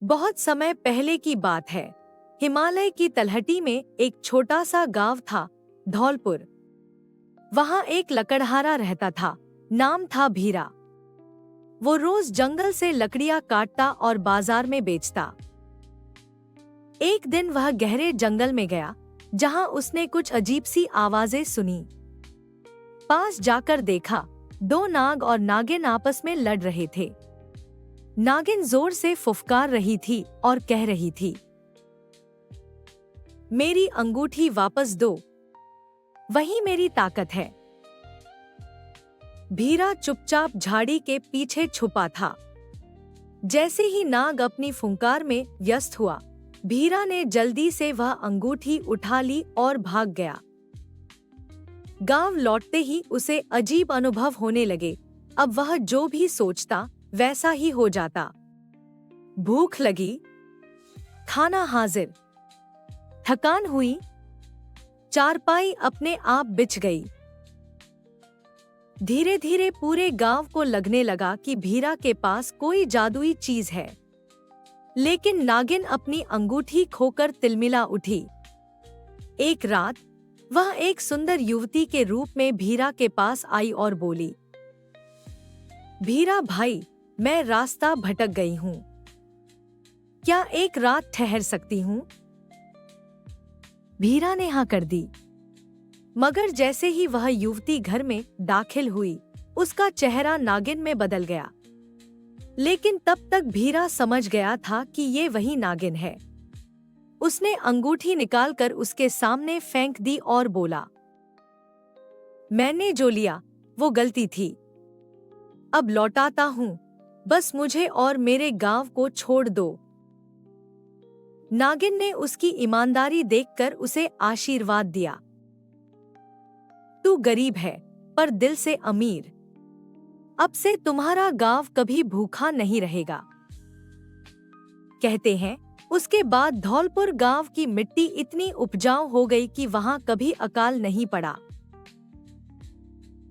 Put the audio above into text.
बहुत समय पहले की बात है। हिमालय की तलहटी में एक छोटा सा गांव था, धौलपुर। वहां एक लकड़हारा रहता था, नाम था भीरा। वो रोज जंगल से लकड़ियां काटता और बाजार में बेचता। एक दिन वह गहरे जंगल में गया, जहां उसने कुछ अजीब सी आवाजें सुनी। पास जाकर देखा, दो नाग और नागिन आपस में लड़ रहे थे। नागिन जोर से फुफकार रही थी और कह रही थी, मेरी अंगूठी वापस दो, वही मेरी ताकत है। भीरा चुपचाप झाड़ी के पीछे छुपा था। जैसे ही नाग अपनी फुंकार में व्यस्त हुआ, भीरा ने जल्दी से वह अंगूठी उठा ली और भाग गया। गांव लौटते ही उसे अजीब अनुभव होने लगे। अब वह जो भी सोचता वैसा ही हो जाता। भूख लगी, खाना हाजिर। थकान हुई, चारपाई अपने आप बिछ गई। धीरे धीरे पूरे गांव को लगने लगा कि भीरा के पास कोई जादुई चीज है। लेकिन नागिन अपनी अंगूठी खोकर तिलमिला उठी। एक रात वह एक सुंदर युवती के रूप में भीरा के पास आई और बोली, भीरा भाई, मैं रास्ता भटक गई हूँ, क्या एक रात ठहर सकती हूँ? भीरा ने हाँ कर दी। मगर जैसे ही वह युवती घर में दाखिल हुई, उसका चेहरा नागिन में बदल गया। लेकिन तब तक भीरा समझ गया था कि ये वही नागिन है। उसने अंगूठी निकालकर उसके सामने फेंक दी और बोला, मैंने जो लिया वो गलती थी, अब लौटाता हूँ, बस मुझे और मेरे गांव को छोड़ दो। नागिन ने उसकी ईमानदारी देखकर उसे आशीर्वाद दिया। तू गरीब है पर दिल से अमीर। अब से तुम्हारा गांव कभी भूखा नहीं रहेगा। कहते हैं, उसके बाद धौलपुर गांव की मिट्टी इतनी उपजाऊ हो गई कि वहां कभी अकाल नहीं पड़ा।